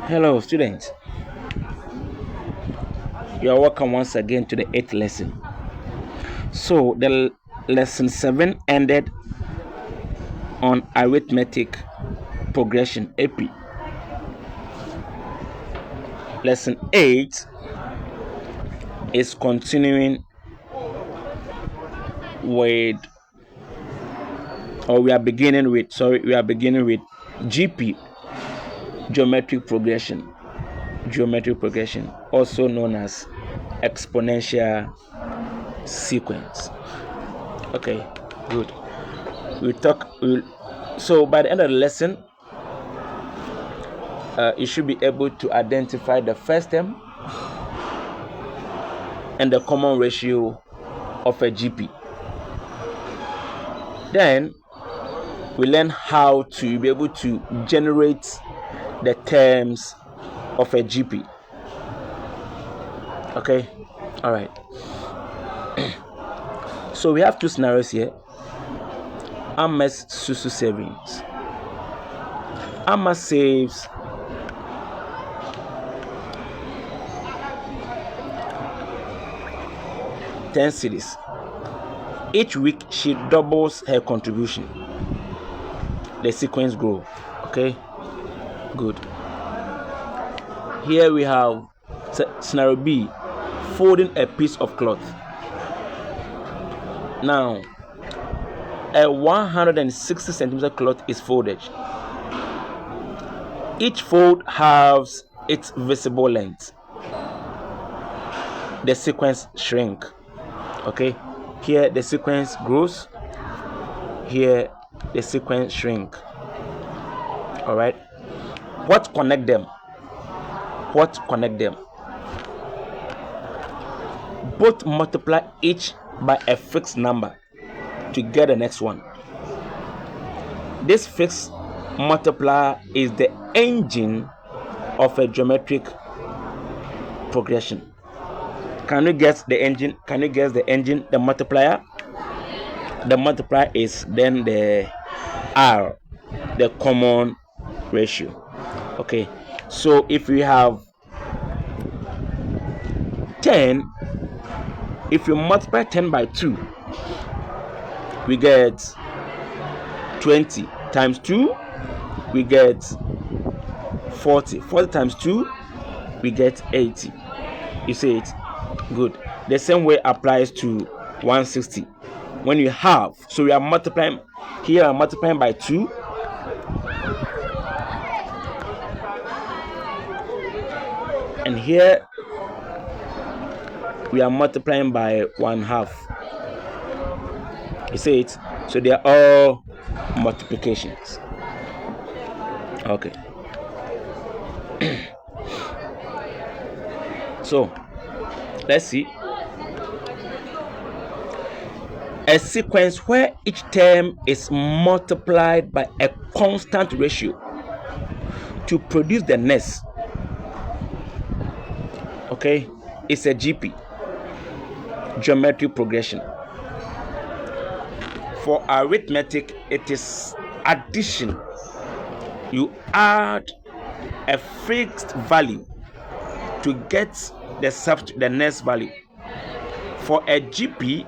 Hello, students. You are welcome once again to the eighth lesson. So, the lesson 7 ended on arithmetic progression AP. Lesson 8 is continuing with, we are beginning with GP, geometric progression, also known as exponential sequence. Okay, good. So by the end of the lesson, you should be able to identify the first term and the common ratio of a GP. Then we learn how to be able to generate the terms of a GP. Okay, all right. So we have two scenarios here. Amos Susu savings. Amos saves $10. Each week she doubles her contribution. The sequence grows. Okay, good. Here we have scenario B, folding a piece of cloth. Now, a 160 centimeter cloth is folded. Each fold has its visible length. The sequence shrink. Okay, here the sequence grows. Here the sequence shrink. All right. What connect them? Both multiply each by a fixed number to get the next one. This fixed multiplier is the engine of a geometric progression. Can you guess the engine? The multiplier? The multiplier is then the R, the common ratio. Okay, so if we have 10, if you multiply 10 by 2, we get 20 times 2, we get 40. 40 times 2, we get 80. You see it? Good. The same way applies to 160. When you have, so we are multiplying, here I'm multiplying by 2. And here we are multiplying by 1/2. You see it? So they are all multiplications. Okay. So let's see. A sequence where each term is multiplied by a constant ratio to produce the next. Okay, it's a GP, geometric progression. For arithmetic, it is addition. You add a fixed value to get the next value. For a GP,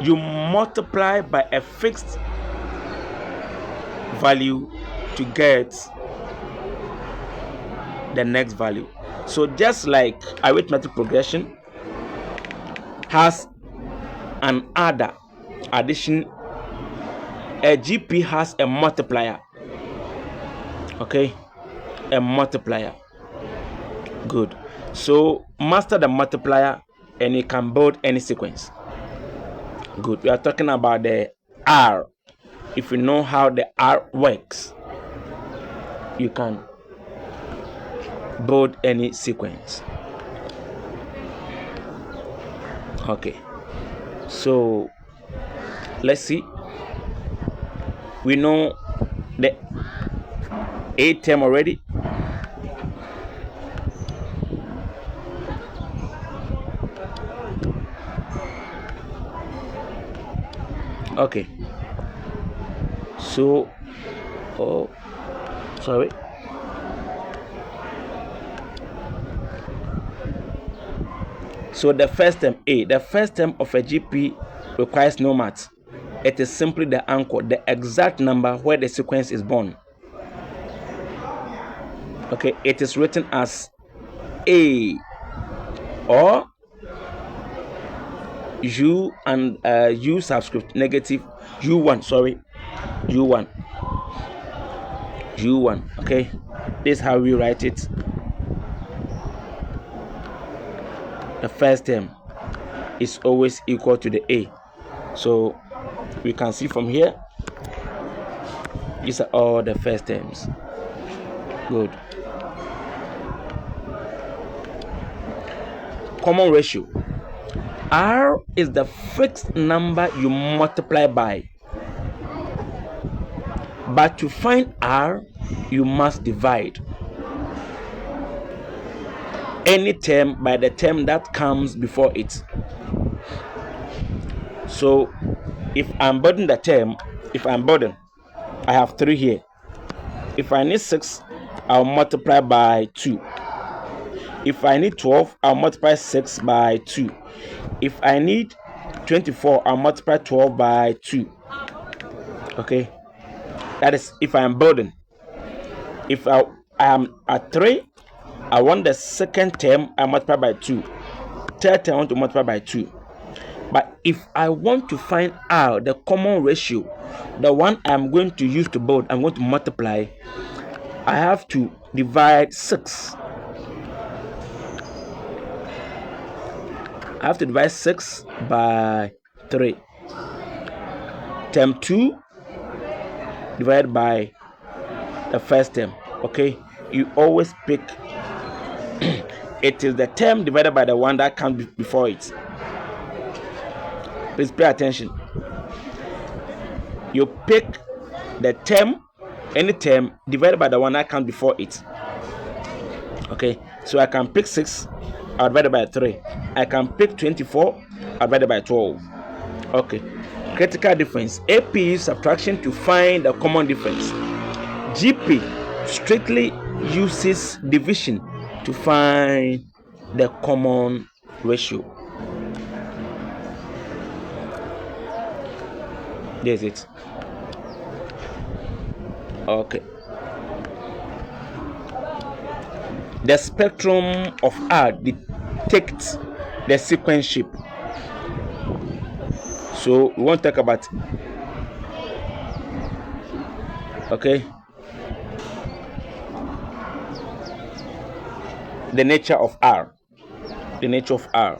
you multiply by a fixed value to get the next value. So just like arithmetic progression has an addition, a GP has a multiplier. Okay, a multiplier. Good. So master the multiplier and you can build any sequence. Good. We are talking about the R. If you know how the R works, you can build any sequence. Okay. So let's see. We know the A term already. Okay. So, sorry. So the first term A, the first term of a GP requires no math. It is simply the anchor, the exact number where the sequence is born. Okay, it is written as A or U and U subscript negative U1, sorry, U1. Okay, this is how we write it. The first term is always equal to the A. So we can see from here, these are all the first terms. Good. Common ratio. R is the fixed number you multiply by. But to find R, you must divide any term by the term that comes before it. So if I'm burdening the term, I have 3 here. If I need 6, I'll multiply by 2. If I need 12, I'll multiply 6 by 2. If I need 24, I'll multiply 12 by 2. Okay, that is if I am burdened. If I am at 3, I want the second term, I multiply by 2. Third term, I want to multiply by 2. But if I want to find out the common ratio, the one I'm going to use to build, I'm going to multiply, I have to divide 6. I have to divide 6 by 3. Term 2 divided by the first term. Okay, you always pick it is the term divided by the one that comes before it. Please pay attention. You pick the term, any term divided by the one that comes before it. Okay, so I can pick 6, I'll divide it by 3. I can pick 24, I'll divide it by 12. Okay, critical difference. AP use subtraction to find the common difference. GP strictly uses division to find the common ratio. There's it. Okay. The spectrum of R detects the sequence shape. So we want to talk about, okay, the nature of R. The nature of R.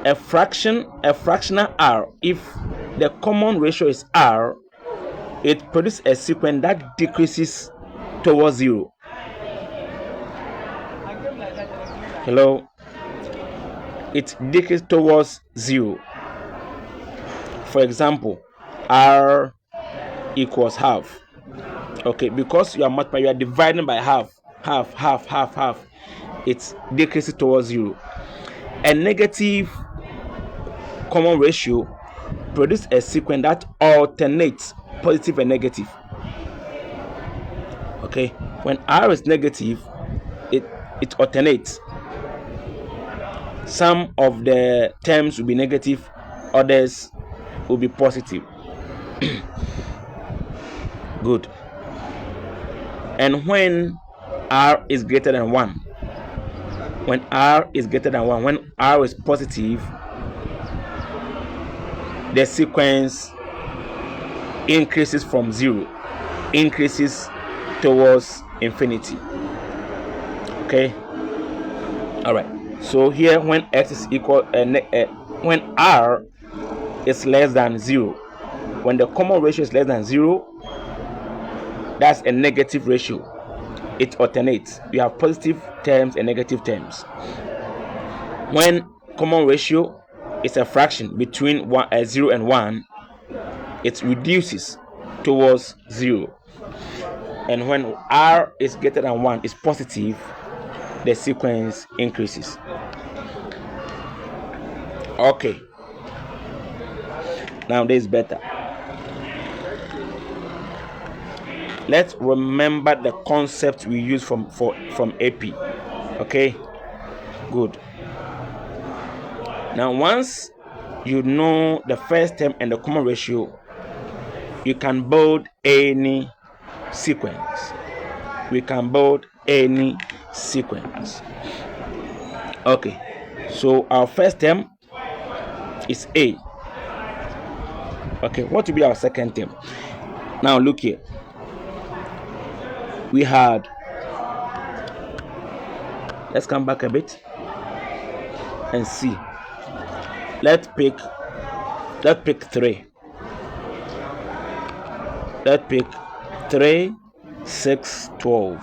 A fractional R, if the common ratio is R, it produces a sequence that decreases towards 0. Hello? It decreases towards 0. For example, R equals half. Okay, because you are dividing by half. It decreases towards 0. A negative common ratio produces a sequence that alternates positive and negative. Okay, when R is negative, it alternates. Some of the terms will be negative, others will be positive. Good. And when R is greater than 1, when R is positive, the sequence increases from 0, increases towards infinity. Okay, all right. So here, when x is equal, when R is less than 0, when the common ratio is less than 0, that's a negative ratio. It alternates. You have positive terms and negative terms. When common ratio is a fraction between 0 and 1, it reduces towards 0. And when R is greater than 1, is positive, the sequence increases. Okay, now this is better. Let's remember the concept we use from AP. Okay, Good. Now, once you know the first term and the common ratio, you can build any sequence. We can build any sequence. Okay, so our first term is A. Okay, what will be our second term? Now look here. We had, let's come back a bit and see. Let's pick 3. Let's pick 3, 6, 12.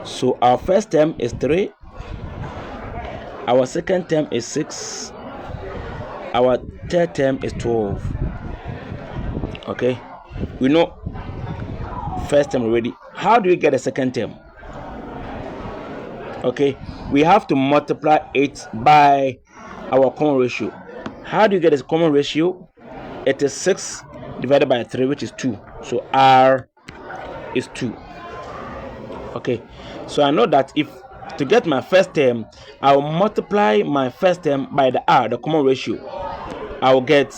So our first term is 3. Our second term is 6. Our third term is 12. Okay, we know first term already. How do we get a second term? Okay, we have to multiply it by our common ratio. How do you get a common ratio? It is 6 divided by 3, which is 2. So R is 2. Okay, so I know that if to get my first term, I will multiply my first term by the R, the common ratio. I will get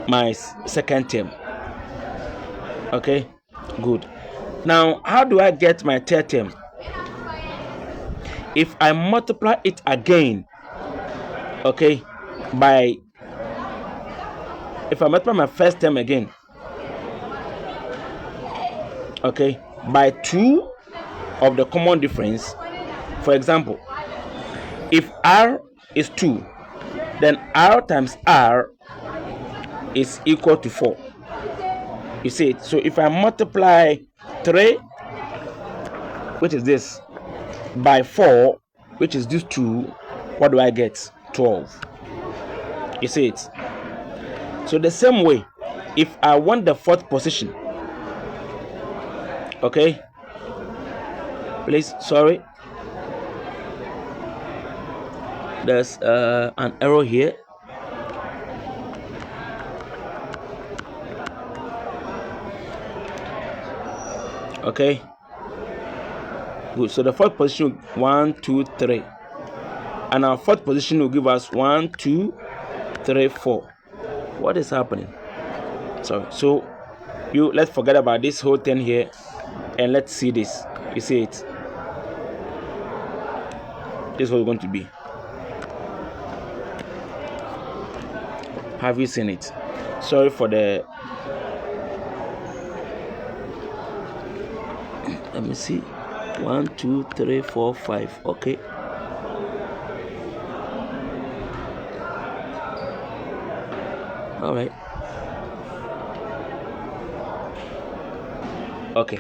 my second term. Okay, good. Now, how do I get my third term? If I multiply it again, okay, if I multiply my first term again, okay, by 2 of the common difference. For example, if R is 2, then R times R is equal to 4. You see it? So if I multiply 3, which is this, by 4, which is this 2, what do I get? 12. You see it? So the same way, if I want the fourth position, okay, please, sorry, there's an error here. Okay, good. So the fourth position, 1, 2, 3, and our fourth position will give us 1, 2, 3, 4. What is happening? Sorry. So let's forget about this whole thing here, and let's see this. You see it? This is what it's going to be. Have you seen it? Sorry for the. Let me see. 1, 2, 3, 4, 5. Okay. All right. Okay.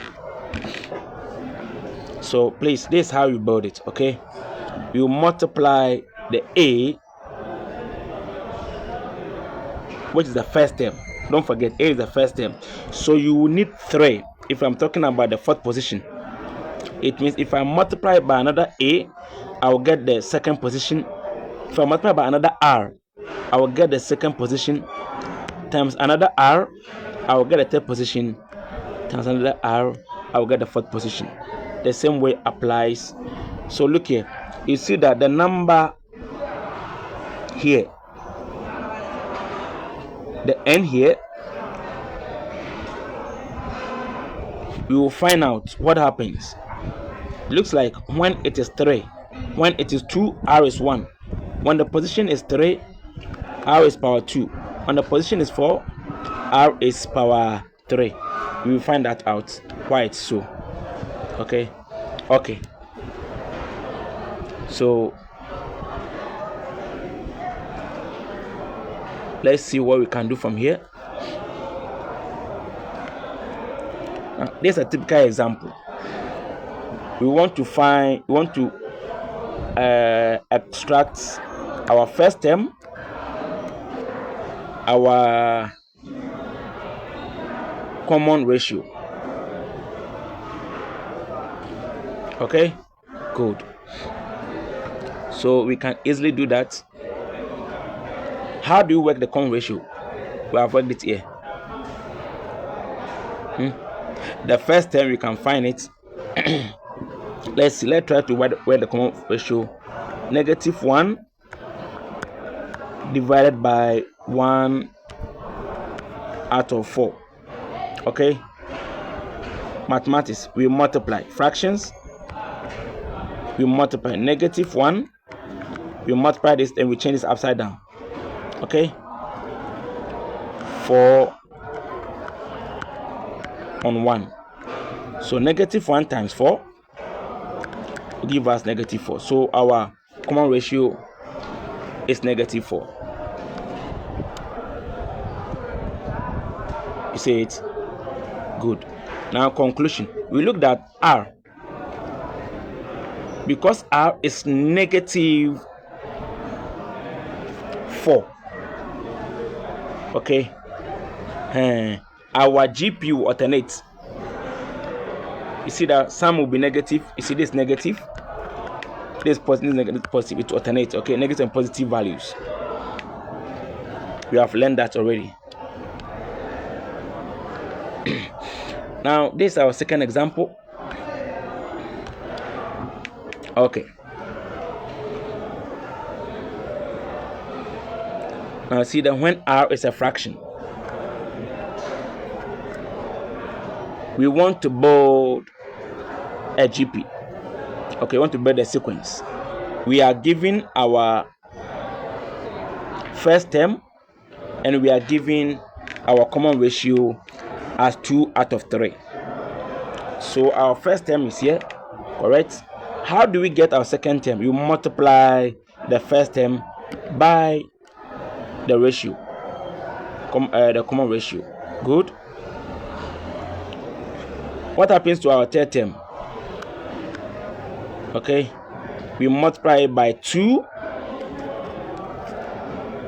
So please, this is how you build it. Okay. You multiply the A, which is the first term. Don't forget, A is the first term. So you will need 3. If I'm talking about the fourth position, it means if I multiply by another A, I will get the second position. If I multiply by another R, I will get the second position, times another R, I will get the third position, times another R, I will get the fourth position. The same way applies. So look here, you see that the number here, the n here, we will find out what happens. Looks like when it is 3, when it is 2, R is 1. When the position is 3, R is power 2. When the position is 4, R is power 3. We will find that out why it's so. Okay. Okay. So let's see what we can do from here. Now, this is a typical example. We want to extract our first term, our common ratio. Okay, good. So we can easily do that. How do you work the common ratio? We have worked it here. The first term we can find it. Let's see. Let's try to write the common ratio. -1 divided by 1 out of 4. Okay. Mathematics. We multiply fractions. We multiply -1. We multiply this, and we change this upside down. Okay. 4 on 1. So -1 times 4 will give us -4. So our common ratio is -4. You see it? Good. Now conclusion. We looked at R. Because R is -4. Okay. Our GP alternates. You see that some will be negative. You see this negative. This positive, negative, positive. It alternates. Okay, negative and positive values. We have learned that already. Now, this is our second example. Okay. Now see that when R is a fraction, we want to build a GP. Okay, we want to build a sequence. We are given our first term, and we are given our common ratio as 2 out of 3. So our first term is here, correct? How do we get our second term? You multiply the first term by the ratio, the common ratio. Good. What happens to our third term? Okay, we multiply it by 2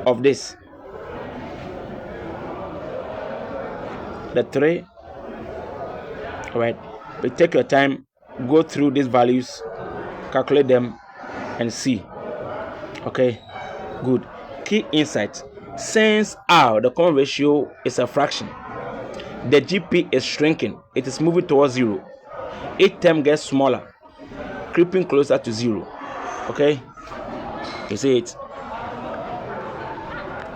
of this. The 3. All right. But take your time, go through these values, calculate them, and see. Okay. Good. Key insight: since R, the common ratio, is a fraction, the GP is shrinking. It is moving towards 0. Each term gets smaller, creeping closer to 0. Okay, you see it?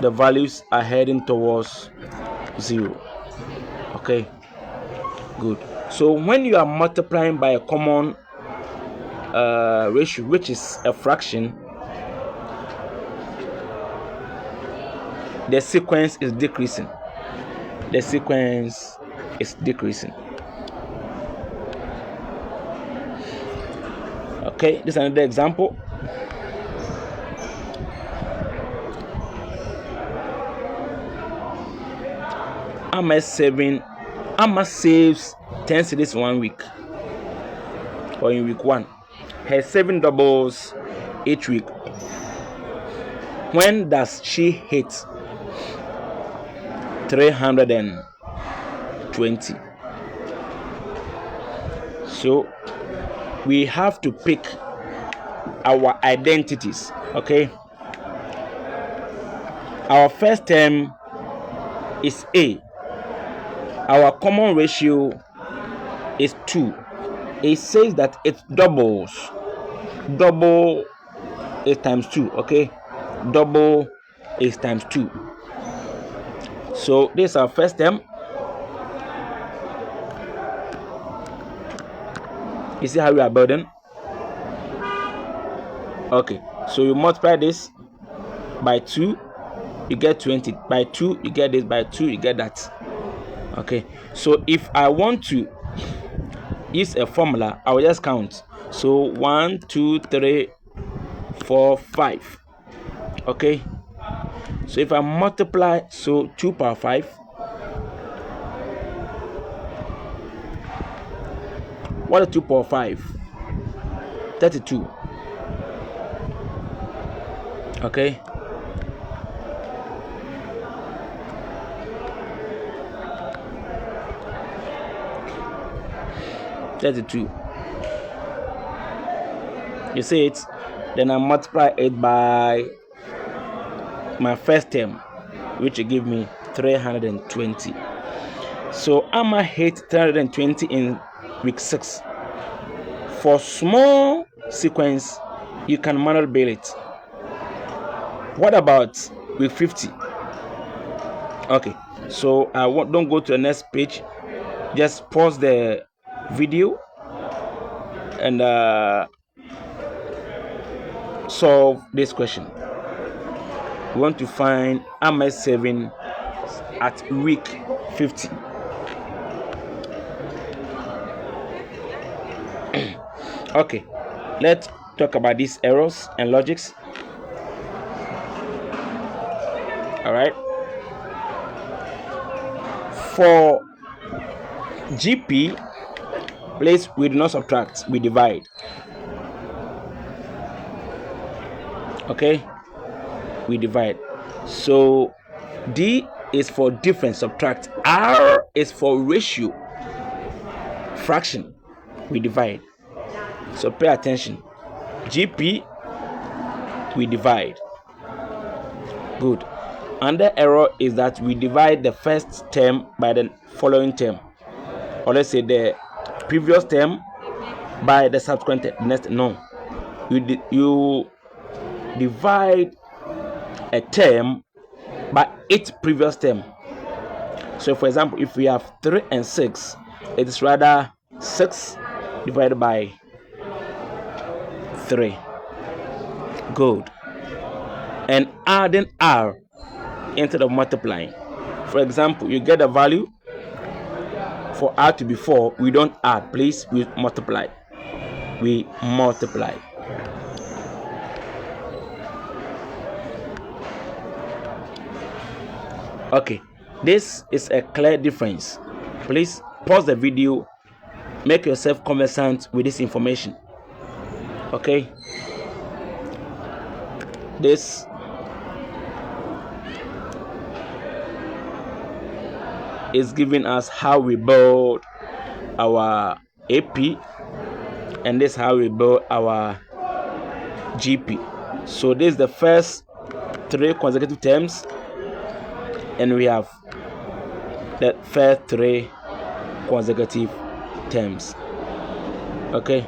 The values are heading towards 0. Okay, good. So when you are multiplying by a common ratio, which is a fraction, the sequence is decreasing. The sequence is decreasing. Okay, this is another example. Amma saves 10 cedis 1 week, or in week 1. Her saving doubles each week. When does she hit 320? So we have to pick our identities. Okay, our first term is A. Our common ratio is 2. It says that it doubles. Double is times 2. Okay, double is times 2. So this is our first term. You see how we are building? Okay, so you multiply this by 2, you get 20. By 2, you get this. By 2, you get that. Okay, so if I want to use a formula, I will just count. So 1, 2, 3, 4, 5. Okay, so if I multiply, so 2 power 5. What is 2 power 5? 32. Okay, you see it? Then I multiply it by my first term, which will give me 320. So Amma hit 320 in week 6. For small sequence, you can manually build it. What about week 50? Okay, so don't go to the next page. Just pause the video and solve this question. We want to find MS7 at week 50. Okay, let's talk about these errors and logics. All right, for GP, please, we do not subtract, we divide. Okay, we divide. So D is for difference, subtract. R is for ratio, fraction, we divide. So pay attention. GP, we divide. Good. Another error is that we divide the first term by the following term, or let's say the previous term by the subsequent next. No, you divide a term by its previous term. So for example, if we have 3 and 6, it is rather 6 divided by 3. Good. And adding R instead of multiplying. For example, you get a value for R to be 4, we don't add, please, we multiply. We multiply. Okay, this is a clear difference. Please pause the video, make yourself conversant with this information. Okay, this is giving us how we build our AP, and this is how we build our GP. So this is the first 3 consecutive terms, and we have the first 3 consecutive terms. Okay,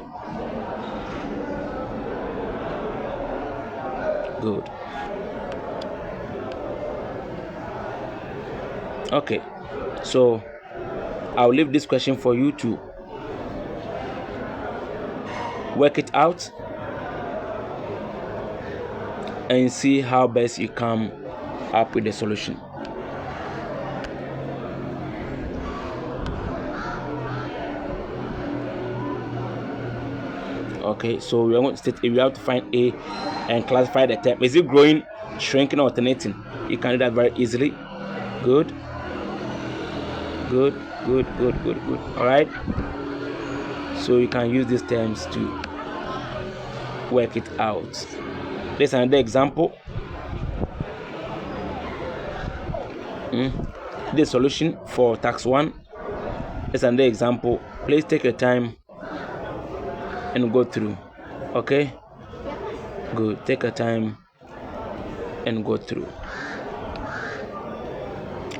good. Okay, so I'll leave this question for you to work it out and see how best you come up with the solution. Okay, so we want to state if you have to find A and classify the term. Is it growing, shrinking, or alternating? You can do that very easily. Good. Good. All right. So you can use these terms to work it out. There's another example. The solution for tax 1. There's another example. Please take your time and go through. Okay, good. Take your time and go through.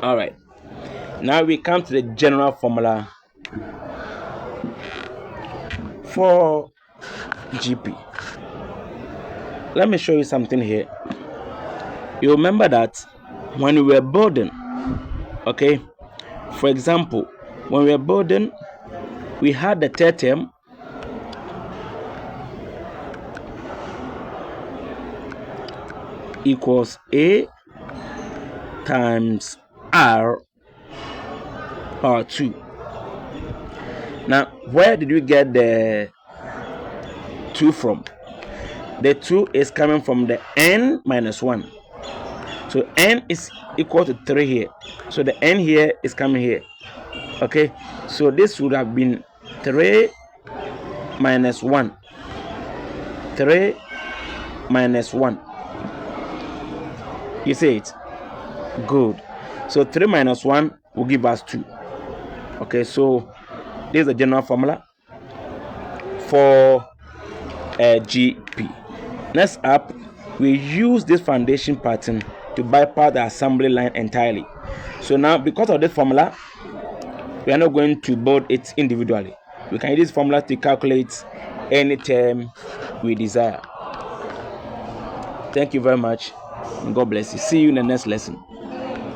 All right, now we come to the general formula for GP. Let me show you something here. You remember that when we were building, okay, for example, when we were building, we had the third term equals A times R power 2. Now, where did we get the 2 from? The 2 is coming from the n minus 1. So n is equal to 3 here. So the n here is coming here. Okay, so this would have been 3 minus 1. 3 minus 1. You see it? Good. So 3 minus 1 will give us 2. Okay, so this is the general formula for GP. Next up, we use this foundation pattern to bypass the assembly line entirely. So now, because of this formula, We are not going to build it individually. We can use this formula to calculate any term we desire. Thank you very much, and God bless you. See you in the next lesson.